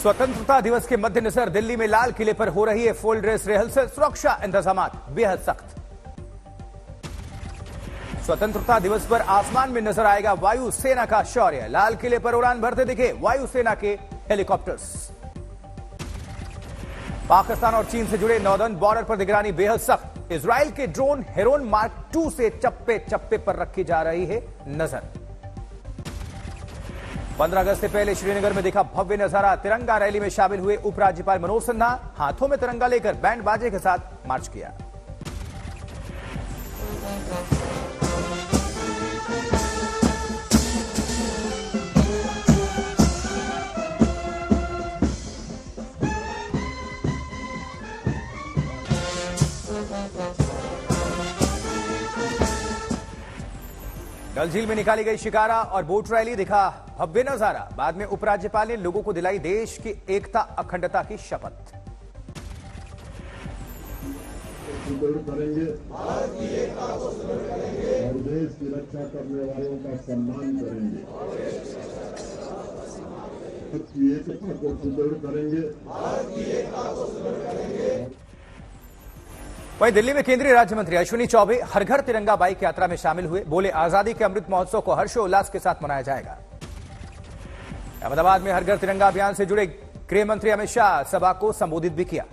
स्वतंत्रता दिवस के मद्देनजर दिल्ली में लाल किले पर हो रही है फुल ड्रेस रिहर्सल, सुरक्षा इंतजाम बेहद सख्त। स्वतंत्रता दिवस पर आसमान में नजर आएगा वायुसेना का शौर्य, लाल किले पर उड़ान भरते दिखे वायुसेना के हेलीकॉप्टर्स। पाकिस्तान और चीन से जुड़े नॉर्दर्न बॉर्डर पर निगरानी बेहद सख्त, इजराइल के ड्रोन हेरोन मार्क 2 से चप्पे चप्पे पर रखी जा रही है नजर। 15 अगस्त से पहले श्रीनगर में देखा भव्य नजारा, तिरंगा रैली में शामिल हुए उपराज्यपाल मनोज सिन्हा, हाथों में तिरंगा लेकर बैंड बाजे के साथ मार्च किया। डल झील में निकाली गई शिकारा और बोट रैली, दिखा भव्य नजारा। बाद में उपराज्यपाल ने लोगों को दिलाई देश की एकता अखंडता की शपथ। सुदृढ़ करेंगे, भारत की एकता को सुदृढ़ करेंगे और देश की रक्षा करने वालों का सम्मान करेंगे। भारत की एकता को सुदृढ़ करेंगे, भारत की एकता को सुदृढ़ करेंगे। वहीं दिल्ली में केंद्रीय राज्य मंत्री अश्विनी चौबे हर घर तिरंगा बाइक यात्रा में शामिल हुए, बोले आजादी के अमृत महोत्सव को हर्षोल्लास के साथ मनाया जाएगा। अहमदाबाद में हर घर तिरंगा अभियान से जुड़े गृह मंत्री अमित शाह सभा को संबोधित भी किया।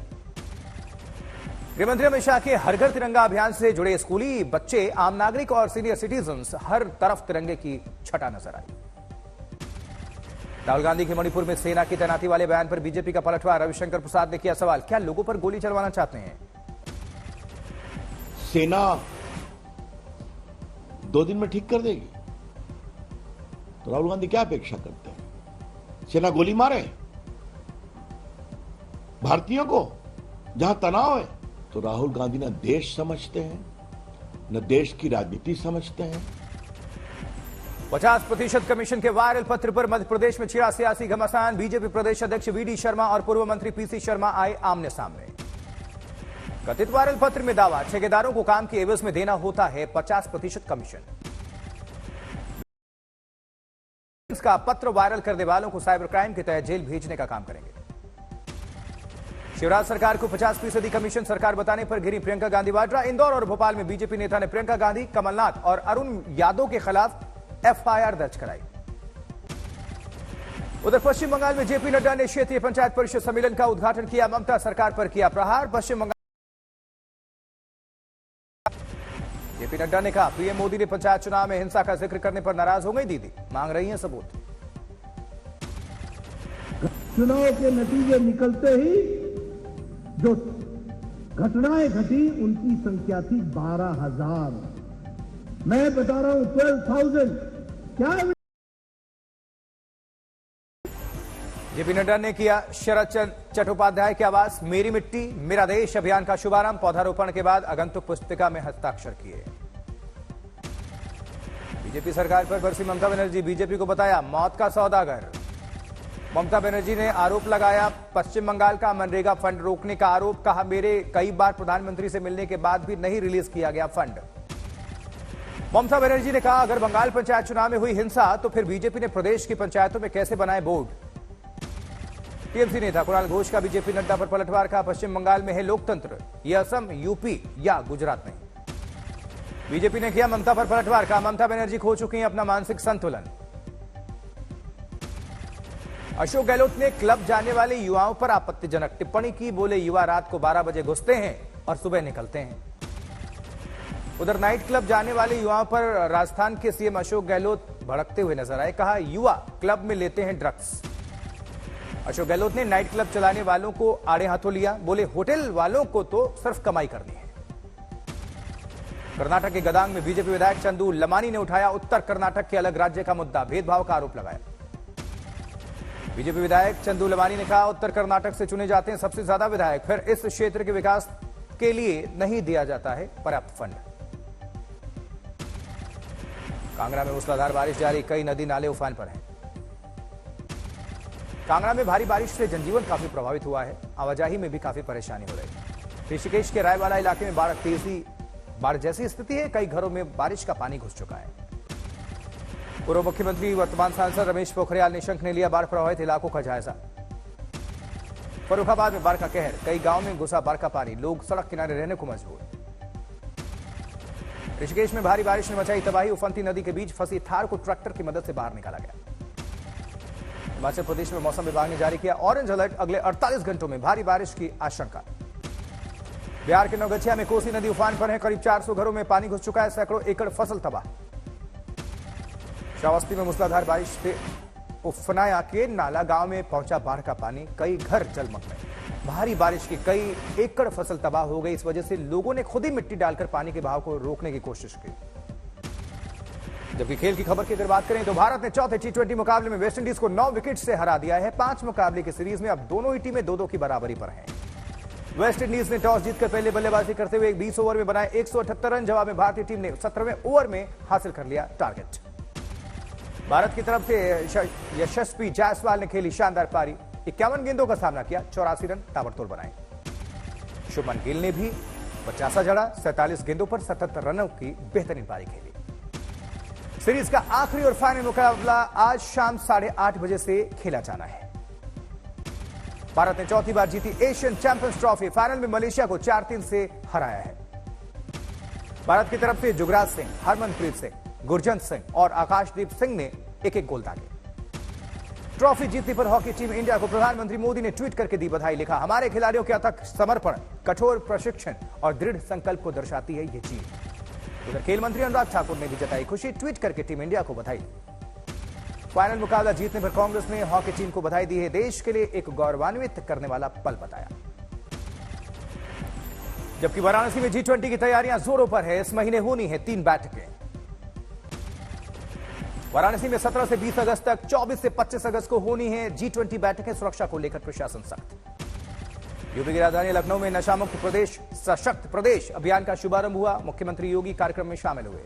गृह मंत्री अमित शाह के हर घर तिरंगा अभियान से जुड़े स्कूली बच्चे, आम नागरिक और सीनियर सिटीजन्स, हर तरफ तिरंगे की छटा नजर आई। राहुल गांधी के मणिपुर में सेना की तैनाती वाले बयान पर बीजेपी का पलटवार, रविशंकर प्रसाद ने किया सवाल, क्या लोगों पर गोली चलवाना चाहते हैं? सेना 2 दिन में ठीक कर देगी तो राहुल गांधी क्या अपेक्षा करते हैं? सेना गोली मारे भारतीयों को जहां तनाव है? तो राहुल गांधी न देश समझते हैं न देश की राजनीति समझते हैं। 50% कमीशन के वायरल पत्र पर मध्य प्रदेश में छिड़ा सियासी घमासान, बीजेपी प्रदेश अध्यक्ष वीडी शर्मा और पूर्व मंत्री पीसी शर्मा आए आमने सामने। कथित वायरल पत्र में दावा, ठेकेदारों को काम के एवज में देना होता है 50% कमीशन। इसका पत्र वायरल करने वालों को साइबर क्राइम के तहत जेल भेजने का काम करेंगे। शिवराज सरकार को 50% कमीशन सरकार बताने पर घिरी प्रियंका गांधी वाड्रा। इंदौर और भोपाल में बीजेपी नेता ने प्रियंका गांधी, कमलनाथ और अरुण यादव के खिलाफ एफआईआर दर्ज कराई। उधर पश्चिम बंगाल में जेपी नड्डा ने क्षेत्रीय पंचायत परिषद सम्मेलन का उद्घाटन किया, ममता सरकार पर किया प्रहार। पश्चिम बंगाल जेपी नड्डा ने कहा, पीएम मोदी ने पंचायत चुनाव में हिंसा का जिक्र करने पर नाराज हो गई दीदी, मांग रही हैं सबूत। चुनाव के नतीजे निकलते ही जो घटनाएं घटी उनकी संख्या थी 12,000। मैं बता रहा हूं 12,000। क्या जेपी नड्डा ने किया शरद चट्टोपाध्याय के आवास मेरी मिट्टी मेरा देश अभियान का शुभारंभ, पौधारोपण के बाद आगंतुक पुस्तिका में हस्ताक्षर किए। बीजेपी सरकार पर बरसी ममता बनर्जी, बीजेपी को बताया मौत का सौदागर। ममता बनर्जी ने आरोप लगाया पश्चिम बंगाल का मनरेगा फंड रोकने का आरोप, कहा मेरे कई बार प्रधानमंत्री से मिलने के बाद भी नहीं रिलीज किया गया फंड। ममता बनर्जी ने कहा, अगर बंगाल पंचायत चुनाव में हुई हिंसा तो फिर बीजेपी ने प्रदेश की पंचायतों में कैसे बनाए बोर्ड। टीएमसी नेता कुणाल घोष का बीजेपी नड्डा पर पलटवार, का पश्चिम बंगाल में है लोकतंत्र, यह असम, यूपी या गुजरात नहीं। बीजेपी ने किया ममता पर पलटवार, का ममता बनर्जी खो चुकी हैं अपना मानसिक संतुलन। अशोक गहलोत ने क्लब जाने वाले युवाओं पर आपत्तिजनक टिप्पणी की, बोले युवा रात को 12 बजे घुसते हैं और सुबह निकलते हैं। उधर नाइट क्लब जाने वाले युवाओं पर राजस्थान के सीएम अशोक गहलोत भड़कते हुए नजर आए, कहा युवा क्लब में लेते हैं ड्रग्स। अशोक गहलोत ने नाइट क्लब चलाने वालों को आड़े हाथों लिया, बोले होटल वालों को तो सिर्फ कमाई करनी है। कर्नाटक के गदांग में बीजेपी विधायक चंदू लमानी ने उठाया उत्तर कर्नाटक के अलग राज्य का मुद्दा, भेदभाव का आरोप लगाया। बीजेपी विधायक चंदू लमानी ने कहा, उत्तर कर्नाटक से चुने जाते हैं सबसे ज्यादा विधायक, फिर इस क्षेत्र के विकास के लिए नहीं दिया जाता है पर्याप्त फंड। कांगड़ा में मूसलाधार बारिश जारी, कई नदी नाले उफान पर हैं। कांगड़ा में भारी बारिश से जनजीवन काफी प्रभावित हुआ है, आवाजाही में भी काफी परेशानी हो रही है। ऋषिकेश के रायवाला इलाके में बाढ़ जैसी स्थिति है, कई घरों में बारिश का पानी घुस चुका है। पूर्व मुख्यमंत्री वर्तमान सांसद रमेश पोखरियाल निशंक ने लिया बाढ़ प्रभावित इलाकों का जायजा। फर्रुखाबाद में बाढ़ का कहर, कई गांव में घुसा बाढ़ का पानी, लोग सड़क किनारे रहने को मजबूर। ऋषिकेश में भारी बारिश ने मचाई तबाही, उफनती नदी के बीच फंसी थार को ट्रैक्टर की मदद से बाहर निकाला गया। हिमाचल प्रदेश में मौसम विभाग ने जारी किया ऑरेंज अलर्ट, अगले 48 घंटों में भारी बारिश की आशंका। बिहार के नवगछिया में कोसी नदी उफान पर है, करीब 400 घरों में पानी घुस चुका है, सैकड़ों एकड़ फसल तबाह। श्रावस्ती में मूसलाधार बारिश से उफनाया के नाला गांव में पहुंचा बाढ़ का पानी, कई घर जलमग्न। भारी बारिश की कई एकड़ फसल तबाह हो गई, इस वजह से लोगों ने खुद ही मिट्टी डालकर पानी के बहाव को रोकने की कोशिश की। जबकि खेल की खबर की अगर बात करें तो भारत ने चौथे T20 मुकाबले में वेस्टइंडीज को 9 विकेट से हरा दिया है। 5 मुकाबले की सीरीज में अब दोनों ही टीमें 2-2 की बराबरी पर हैं। वेस्टइंडीज ने टॉस जीतकर पहले बल्लेबाजी करते हुए 20 ओवर में बनाए 178 रन, जवाब में भारतीय टीम ने 17वें ओवर में हासिल कर लिया टारगेट। भारत की तरफ से यशस्वी जायसवाल ने खेली शानदार पारी, 51 गेंदों का सामना किया, 84 रन ताबड़तोड़ बनाए। शुभमन गिल ने भी 50 जड़ा, 47 गेंदों पर 77 रनों की बेहतरीन पारी खेली। सीरीज का आखिरी और फाइनल मुकाबला आज शाम 8:30 बजे से खेला जाना है। भारत ने चौथी बार जीती एशियन चैंपियंस ट्रॉफी, फाइनल में मलेशिया को 4-3 से हराया है। भारत की तरफ से जुगराज सिंह, हरमनप्रीत सिंह, गुरजंत सिंह और आकाशदीप सिंह ने एक-एक गोल दागे। ट्रॉफी जीतने पर हॉकी टीम इंडिया को प्रधानमंत्री मोदी ने ट्वीट करके दी बधाई, लिखा हमारे खिलाड़ियों के अथक समर्पण, कठोर प्रशिक्षण और दृढ़ संकल्प को दर्शाती है ये जीत। उधर खेल मंत्री अनुराग ठाकुर ने भी जताई खुशी, ट्वीट करके टीम इंडिया को बधाई। फाइनल मुकाबला जीतने पर कांग्रेस ने हॉकी टीम को बधाई दी है, देश के लिए एक गौरवान्वित करने वाला पल बताया। जबकि वाराणसी में G20 की तैयारियां जोरों पर है, इस महीने होनी है 3 बैठकें। वाराणसी में 17 से 20 अगस्त तक, 24 से 25 अगस्त को होनी है G20 बैठकें, सुरक्षा को लेकर प्रशासन सख्त। यूपी की राजधानी लखनऊ में नशामुक्त प्रदेश सशक्त प्रदेश अभियान का शुभारंभ हुआ, मुख्यमंत्री योगी कार्यक्रम में शामिल हुए।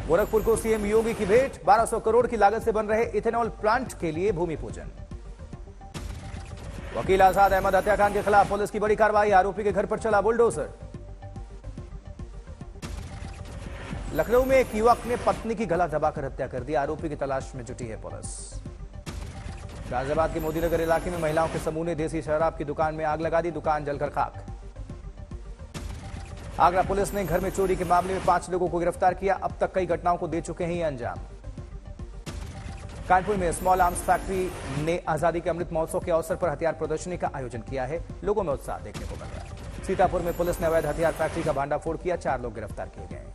गोरखपुर को सीएम योगी की भेंट, 1200 करोड़ की लागत से बन रहे इथेनॉल प्लांट के लिए भूमि पूजन। वकील आजाद अहमद हत्याकांड के खिलाफ पुलिस की बड़ी कार्रवाई, आरोपी के घर पर चला बुलडोजर। लखनऊ में एक युवक ने पत्नी की गला दबाकर हत्या कर दी, आरोपी की तलाश में जुटी है पुलिस। गाजियाबाद के मोदीनगर इलाके में महिलाओं के समूह ने देसी शराब की दुकान में आग लगा दी, दुकान जलकर खाक। आगरा पुलिस ने घर में चोरी के मामले में 5 लोगों को गिरफ्तार किया, अब तक कई घटनाओं को दे चुके हैं ये अंजाम। कानपुर में स्मॉल आर्म्स फैक्ट्री ने आजादी के अमृत महोत्सव के अवसर पर हथियार प्रदर्शनी का आयोजन किया है, लोगों में उत्साह देखने को मिल रहा है। सीतापुर में पुलिस ने अवैध हथियार फैक्ट्री का भांडाफोड़ किया, 4 लोग गिरफ्तार किए गए।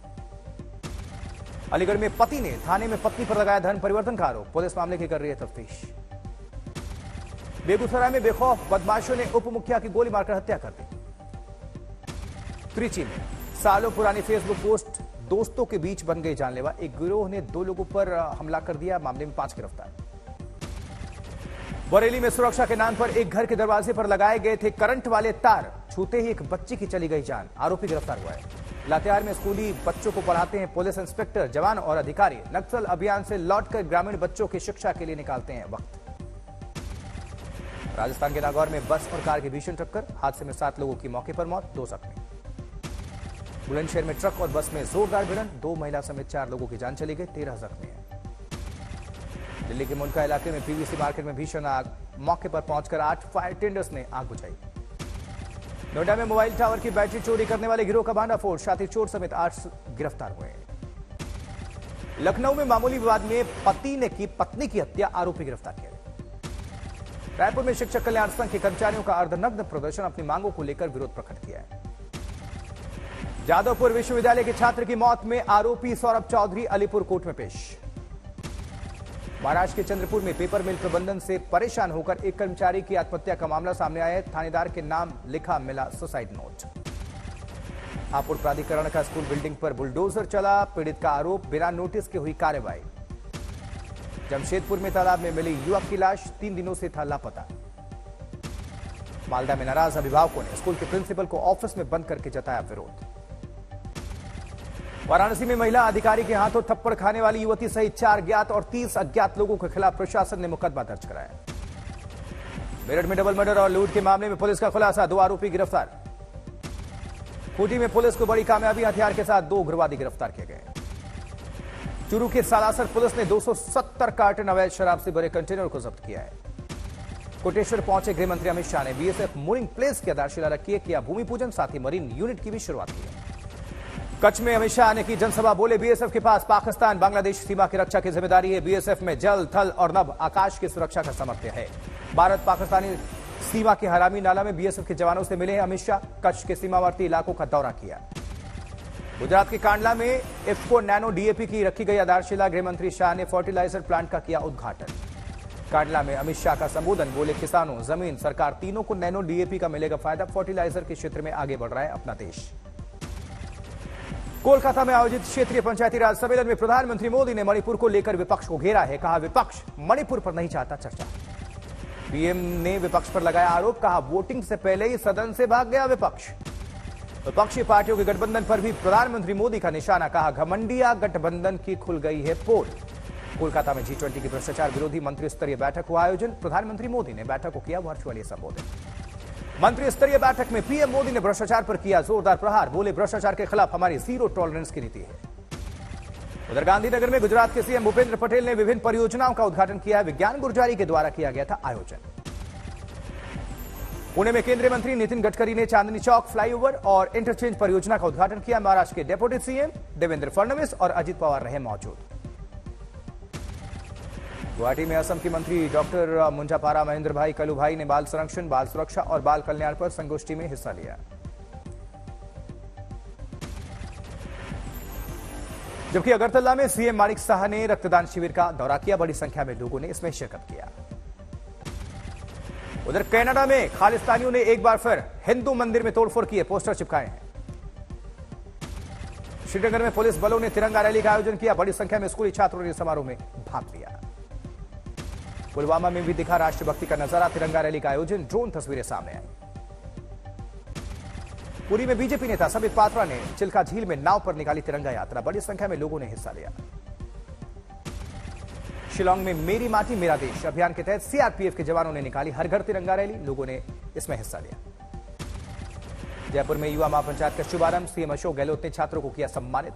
अलीगढ़ में पति ने थाने में पत्नी पर लगाया धर्म परिवर्तन का आरोप, पुलिस मामले की कर रही है तफ्तीश। बेगूसराय में बेखौफ बदमाशों ने उप मुखिया की गोली मारकर हत्या कर दी। त्रिची में सालों पुरानी फेसबुक पोस्ट दोस्तों के बीच बन गई जानलेवा, एक गिरोह ने 2 लोगों पर हमला कर दिया, मामले में 5 गिरफ्तार। बरेली में सुरक्षा के नाम पर एक घर के दरवाजे पर लगाए गए थे करंट वाले तार, छूते ही एक बच्ची की चली गई जान, आरोपी गिरफ्तार हुआ है। लातेहार में स्कूली बच्चों को पढ़ाते हैं पुलिस इंस्पेक्टर, जवान और अधिकारी, नक्सल अभियान से लौटकर ग्रामीण बच्चों की शिक्षा के लिए निकालते हैं वक्त। राजस्थान के नागौर में बस और कार की भीषण टक्कर, हादसे में 7 लोगों की मौके पर मौत, 2 जख्मी। बुलंदशहर में ट्रक और बस में जोरदार भिड़ंत, 2 महिला समेत 4 लोगों की जान चली गई, 13 जख्मी हैं। दिल्ली के मुनका इलाके में पीवीसी मार्केट में भीषण आग, मौके पर पहुंचकर 8 फायर टेंडर्स ने आग बुझाई। नोएडा में मोबाइल टावर की बैटरी चोरी करने वाले गिरोह का भांडाफोड़, शातिर चोर समेत 8 गिरफ्तार हुए। लखनऊ में मामूली विवाद में पति ने की पत्नी की हत्या, आरोपी गिरफ्तार किया। रायपुर में शिक्षक कल्याण संघ के कर्मचारियों का अर्धनग्न प्रदर्शन, अपनी मांगों को लेकर विरोध प्रकट किया है। जादवपुर विश्वविद्यालय के छात्र की मौत में आरोपी सौरभ चौधरी अलीपुर कोर्ट में पेश। महाराष्ट्र के चंद्रपुर में पेपर मिल प्रबंधन से परेशान होकर एक कर्मचारी की आत्महत्या का मामला सामने आया है, थानेदार के नाम लिखा मिला सुसाइड नोट। हापुड़ प्राधिकरण का स्कूल बिल्डिंग पर बुलडोजर चला, पीड़ित का आरोप, बिना नोटिस के हुई कार्रवाई। जमशेदपुर में तालाब में मिली युवक की लाश, 3 दिनों से था लापता। मालदा में नाराज अभिभावकों ने स्कूल के प्रिंसिपल को ऑफिस में बंद करके जताया विरोध। वाराणसी में महिला अधिकारी के हाथों थप्पड़ खाने वाली युवती सहित 4 ज्ञात और 30 अज्ञात लोगों के खिलाफ प्रशासन ने मुकदमा दर्ज कराया। मेरठ में डबल मर्डर और लूट के मामले में पुलिस का खुलासा, 2 आरोपी गिरफ्तार। खूंटी में पुलिस को बड़ी कामयाबी, हथियार के साथ 2 उग्रवादी गिरफ्तार किए गए। चूरू के सालासर पुलिस ने 270 कार्टन अवैध शराब से भरे कंटेनर को जब्त किया है। कोटेश्वर पहुंचे गृह मंत्री अमित शाह ने बीएसएफ मूरिंग प्लेस की आधारशिला रखी है, किया भूमि पूजन, साथ ही मरीन यूनिट की भी शुरुआत की है। कच्छ में अमित शाह ने की जनसभा, बोले बीएसएफ के पास पाकिस्तान बांग्लादेश सीमा की रक्षा की जिम्मेदारी है। बीएसएफ में जल, थल और नभ आकाश की सुरक्षा का सामर्थ्य है। भारत पाकिस्तानी सीमा के हरामी नाला में बीएसएफ के जवानों से मिले हैं अमित शाह। कच्छ के सीमावर्ती इलाकों का दौरा किया। गुजरात के कांडला में इफ्को नैनो डीएपी की रखी गई आधारशिला, गृह मंत्री शाह ने फर्टिलाइजर प्लांट का किया उद्घाटन। कांडला में अमित शाह का संबोधन, बोले किसानों, जमीन, सरकार तीनों को नैनो डीएपी का मिलेगा फायदा। फर्टिलाइजर के क्षेत्र में आगे बढ़ रहा है अपना देश। कोलकाता में आयोजित क्षेत्रीय पंचायती राज सम्मेलन में प्रधानमंत्री मोदी ने मणिपुर को लेकर विपक्ष को घेरा है। कहा विपक्ष मणिपुर पर नहीं चाहता चर्चा। पीएम ने विपक्ष पर लगाया आरोप, कहा वोटिंग से पहले ही सदन से भाग गया विपक्ष। विपक्षी पार्टियों के गठबंधन पर भी प्रधानमंत्री मोदी का निशाना, कहा घमंडिया गठबंधन की खुल गई है पोल। कोलकाता में G20 की भ्रष्टाचार विरोधी मंत्री स्तरीय बैठक हुआ आयोजन। प्रधानमंत्री मोदी ने बैठक को किया वर्चुअली संबोधित। मंत्री स्तरीय बैठक में पीएम मोदी ने भ्रष्टाचार पर किया जोरदार प्रहार, बोले भ्रष्टाचार के खिलाफ हमारी जीरो टॉलरेंस की नीति है। उधर गांधीनगर में गुजरात के सीएम भूपेंद्र पटेल ने विभिन्न परियोजनाओं का उद्घाटन किया। विज्ञान गुर्जारी के द्वारा किया गया था आयोजन। पुणे में केंद्रीय मंत्री नितिन गडकरी ने चांदनी चौक फ्लाईओवर और इंटरचेंज परियोजना का उद्घाटन किया। महाराष्ट्र के डेप्यूटी सीएम देवेंद्र फडणवीस और अजित पवार रहे मौजूद। गुवाहाटी में असम के मंत्री डॉक्टर मुंजापारा महेंद्र भाई कलुभाई ने बाल संरक्षण, बाल सुरक्षा और बाल कल्याण पर संगोष्ठी में हिस्सा लिया। जबकि अगरतला में सीएम मानिक साह ने रक्तदान शिविर का दौरा किया। बड़ी संख्या में लोगों ने इसमें शिरकत किया। उधर कनाडा में खालिस्तानियों ने एक बार फिर हिंदू मंदिर में तोड़फोड़ की है, पोस्टर चिपकाए हैं। श्रीनगर में पुलिस बलों ने तिरंगा रैली का आयोजन किया। बड़ी संख्या में स्कूली छात्रों ने समारोह में भाग लिया। पुलवामा में भी दिखा राष्ट्रभक्ति का नजारा, तिरंगा रैली का आयोजन, ड्रोन तस्वीरें सामने आई। पुरी में बीजेपी नेता संबित पात्रा ने चिल्का झील में नाव पर निकाली तिरंगा यात्रा। बड़ी संख्या में लोगों ने हिस्सा लिया। शिलांग में मेरी माटी मेरा देश अभियान के तहत सीआरपीएफ के जवानों ने निकाली हर घर तिरंगा रैली, लोगों ने इसमें हिस्सा लिया। जयपुर में युवा महापंचायत का शुभारंभ, सीएम अशोक गहलोत ने छात्रों को किया सम्मानित।